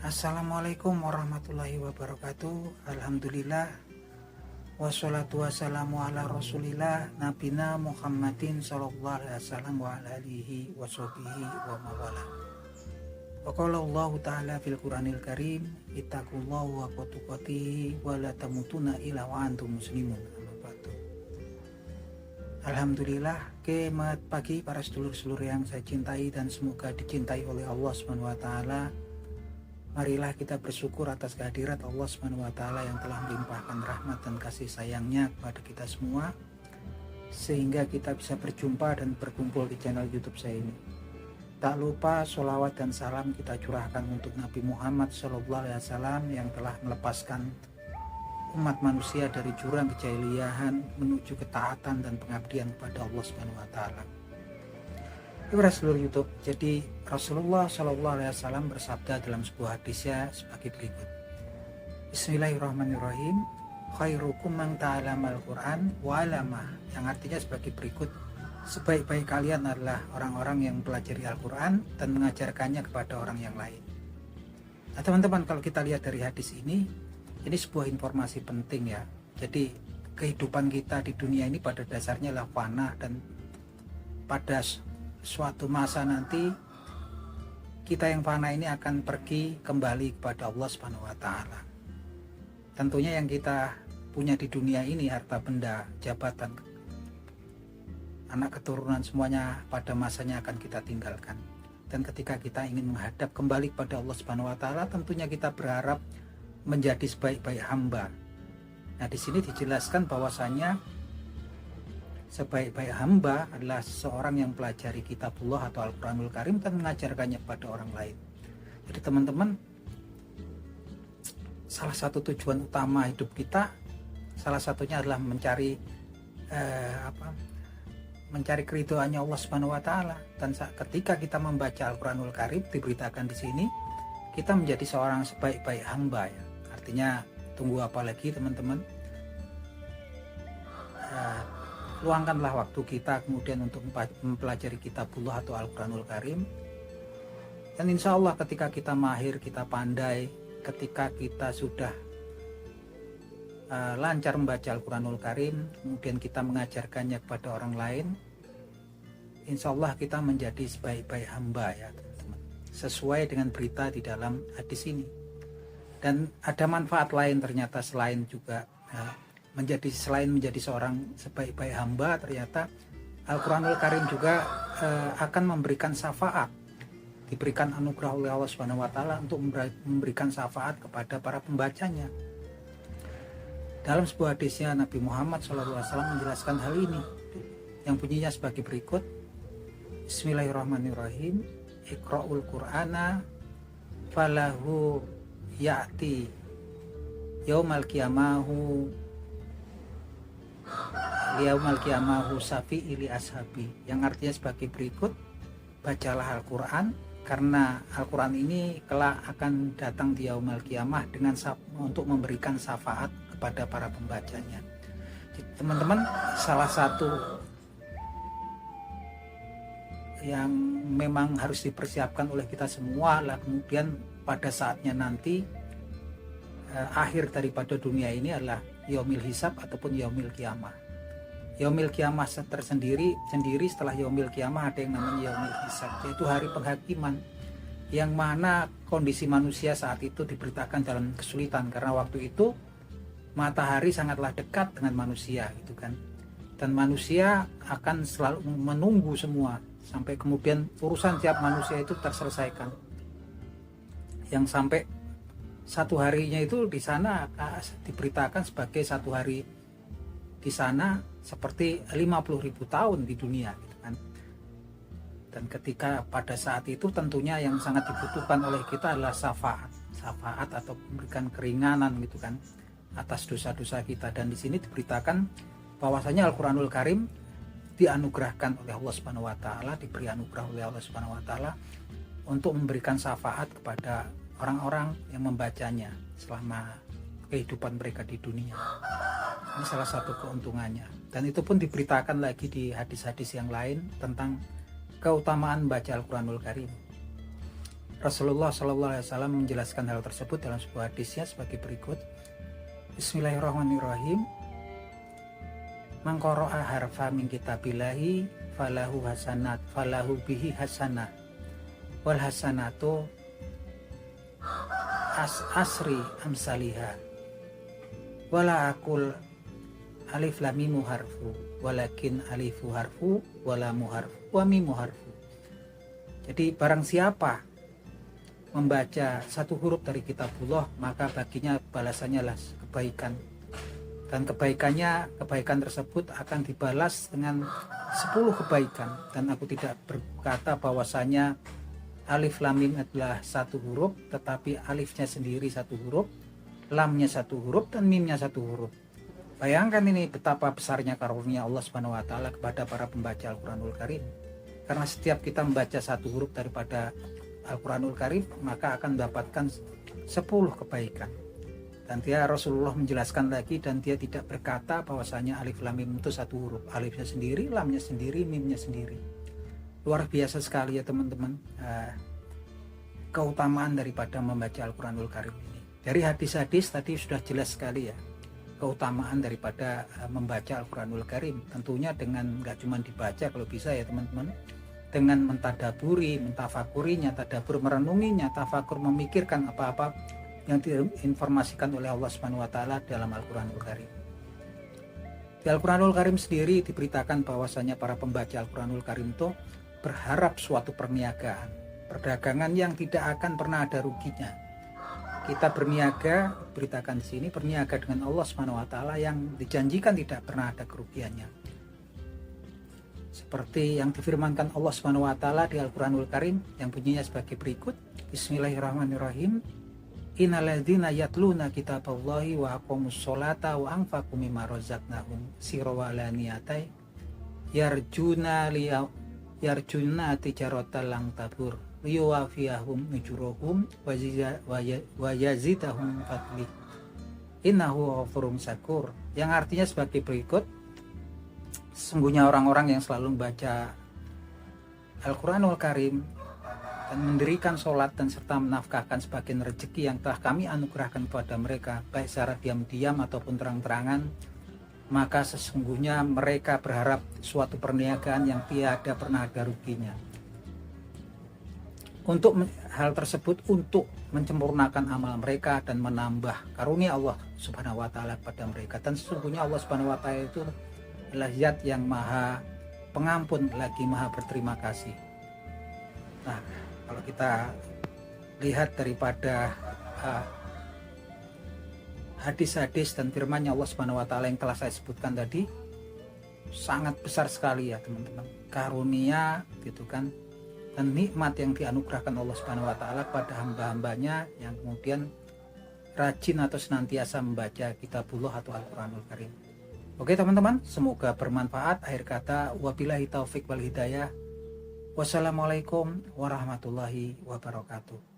Assalamualaikum warahmatullahi wabarakatuh. Alhamdulillah. Wassalatu wassalamu ala rasulillah Nabina Muhammadin sallallahu alaihi wasallam wa ala alihi wa sahbihi wa mawala. Wa qala Allah ta'ala fil Qur'anil Karim, ittaqullaha wa tuqatihi wa la tamutunna illa wa antum muslimun. Alhamdulillah, selamat pagi para sedulur-sedulur yang saya cintai dan semoga dicintai oleh Allah Subhanahu wa taala. Marilah kita bersyukur atas kehadirat Allah Subhanahu wa taala yang telah melimpahkan rahmat dan kasih sayangnya kepada kita semua, sehingga kita bisa berjumpa dan berkumpul di channel YouTube saya ini. Tak lupa sholawat dan salam kita curahkan untuk Nabi Muhammad SAW yang telah melepaskan umat manusia dari jurang kejahiliahan menuju ketaatan dan pengabdian kepada Allah Subhanahu wa taala. Para seluruh YouTube, jadi Rasulullah SAW bersabda dalam sebuah hadisnya sebagai berikut. Bismillahirrahmanirrahim. Khairukum man ta'alamal Qur'an wa 'allamah, yang artinya sebagai berikut. Sebaik-baik kalian adalah orang-orang yang mempelajari Al-Quran dan mengajarkannya kepada orang yang lain. Nah teman-teman, kalau kita lihat dari hadis ini sebuah informasi penting ya. Jadi kehidupan kita di dunia ini pada dasarnya adalah fana, dan pada suatu masa nanti kita yang fana ini akan pergi kembali kepada Allah Subhanahu wa taala. Tentunya yang kita punya di dunia ini, harta benda, jabatan, anak keturunan, semuanya pada masanya akan kita tinggalkan. Dan ketika kita ingin menghadap kembali kepada Allah Subhanahu wa taala, tentunya kita berharap menjadi sebaik-baik hamba. Nah, di sini dijelaskan bahwasanya sebaik-baik hamba adalah seseorang yang pelajari kitabullah atau Al-Quranul Karim dan mengajarkannya kepada orang lain. Jadi teman-teman, salah satu tujuan utama hidup kita, salah satunya adalah mencari keridhaannya Allah Subhanahu wa taala. Dan ketika kita membaca Al-Quranul Karim, diberitakan di sini kita menjadi seorang sebaik-baik hamba ya. Artinya tunggu apa lagi teman-teman? Luangkanlah waktu kita kemudian untuk mempelajari kitabullah atau Al-Quranul Karim. Dan insya Allah ketika kita mahir, kita pandai, ketika kita sudah lancar membaca Al-Quranul Karim, kemudian kita mengajarkannya kepada orang lain, insya Allah kita menjadi sebaik-baik hamba ya teman-teman, sesuai dengan berita di dalam hadis ini. Dan ada manfaat lain ternyata selain juga selain menjadi seorang sebaik-baik hamba, ternyata Al-Quranul Karim juga akan memberikan syafaat, diberikan anugerah oleh Allah Subhanahu wa taala untuk memberikan syafaat kepada para pembacanya. Dalam sebuah hadisnya Nabi Muhammad SAW menjelaskan hal ini yang bunyinya sebagai berikut. Bismillahirrahmanirrahim. Iqra'ul Qur'ana falahu ya'ti yaumal qiyamahu liyaumal qiyamahu safi'i li ashabi, yang artinya sebagai berikut. Bacalah Al-Quran, karena Al-Quran ini kelak akan datang di yaumul qiyamah untuk memberikan syafaat kepada para pembacanya. Jadi, teman-teman, salah satu yang memang harus dipersiapkan oleh kita semua lah kemudian pada saatnya nanti akhir daripada dunia ini adalah yaumil hisab ataupun yaumil qiyamah. Yaumil qiyamah tersendiri setelah yaumil qiyamah ada yang namanya yaumil hisab, yaitu hari penghakiman, yang mana kondisi manusia saat itu diberitakan dalam kesulitan karena waktu itu matahari sangatlah dekat dengan manusia gitu kan. Dan manusia akan selalu menunggu semua sampai kemudian urusan tiap manusia itu terselesaikan. Yang sampai satu harinya itu di sana diberitakan sebagai satu hari di sana seperti 50.000 tahun di dunia gitu kan. Dan ketika pada saat itu tentunya yang sangat dibutuhkan oleh kita adalah syafaat atau memberikan keringanan gitu kan atas dosa-dosa kita. Dan di sini diberitakan bahwasanya Al-Quranul Karim dianugerahkan oleh Allah Subhanahu wa taala, diberi anugerah oleh Allah Subhanahu wa taala untuk memberikan syafaat kepada orang-orang yang membacanya selama kehidupan mereka di dunia. Ini salah satu keuntungannya. Dan itu pun diberitakan lagi di hadis-hadis yang lain tentang keutamaan baca Al-Quranul Karim. Rasulullah SAW menjelaskan hal tersebut dalam sebuah hadisnya sebagai berikut. Bismillahirrahmanirrahim. Man qara'a harfa min kitabillahi falahu hasanat falahu bihi hasanah wal hasanatu asri amsaliha wala akul alif lam mim harfu walakin alifu harfu wala mu harfu wa mim harfu. Jadi barang siapa membaca satu huruf dari kitabullah, maka baginya balasannya lah kebaikan, dan kebaikan tersebut akan dibalas dengan 10 kebaikan. Dan aku tidak berkata bahwasanya alif lam mim adalah satu huruf, tetapi alifnya sendiri satu huruf, lamnya satu huruf, dan mimnya satu huruf. Bayangkan ini betapa besarnya karunia Allah Subhanahu wa taala kepada para pembaca Al-Qur'anul Karim. Karena setiap kita membaca satu huruf daripada Al-Quranul Karim, maka akan mendapatkan 10 kebaikan. Dan dia Rasulullah menjelaskan lagi, dan dia tidak berkata bahwasanya alif lam mim itu satu huruf. Alifnya sendiri, lamnya sendiri, mimnya sendiri. Luar biasa sekali ya teman-teman, keutamaan daripada membaca Al-Quranul Karim ini. Dari hadis-hadis tadi sudah jelas sekali ya keutamaan daripada membaca Al-Quranul Karim. Tentunya dengan gak cuma dibaca, kalau bisa ya teman-teman, dengan mentadaburi, mentafakurinya, tadabur merenunginya, tafakur memikirkan apa-apa yang diinformasikan oleh Allah Subhanahu wa taala dalam Al-Qur'anul Karim. Di Al-Qur'anul Karim sendiri diberitakan bahwasanya para pembaca Al-Qur'anul Karim itu berharap suatu perniagaan, perdagangan yang tidak akan pernah ada ruginya. Kita berniaga, beritakan di sini, berniaga dengan Allah Subhanahu wa taala yang dijanjikan tidak pernah ada kerugiannya. Seperti yang difirmankan Allah Subhanahu wa taala di Al-Qur'anul Karim yang bunyinya sebagai berikut. Bismillahirrahmanirrahim. Innalladzina yatluna kitaballahi wa aqamus sholata wa anfaqu mimma razaqnahum sirran wa alaniyatan yarjuna tijaratan lang tabur yuwafiyahum ujurahum wa yazidahum fadli innahu ghafurun syakur. Yang artinya sebagai berikut. Sesungguhnya orang-orang yang selalu membaca Al-Quranul Karim dan mendirikan sholat dan serta menafkahkan sebagian rezeki yang telah kami anugerahkan kepada mereka, baik secara diam-diam ataupun terang-terangan, maka sesungguhnya mereka berharap suatu perniagaan yang tiada pernah ada ruginya. Untuk hal tersebut, untuk menyempurnakan amal mereka dan menambah karunia Allah Subhanahu wa taala kepada mereka. Dan sesungguhnya Allah Subhanahu wa taala itu adalah zat yang maha pengampun lagi maha berterima kasih. Nah, kalau kita lihat daripada hadis-hadis dan firman-Nya Allah Subhanahu wa taala yang telah saya sebutkan tadi, sangat besar sekali ya teman-teman, karunia gitu kan, dan nikmat yang dianugerahkan Allah Subhanahu wa taala kepada hamba-hambanya yang kemudian rajin atau senantiasa membaca kitabullah atau Al-Qur'anul Karim. Oke teman-teman, semoga bermanfaat. Akhir kata, wabillahi taufik wal hidayah. Wassalamualaikum warahmatullahi wabarakatuh.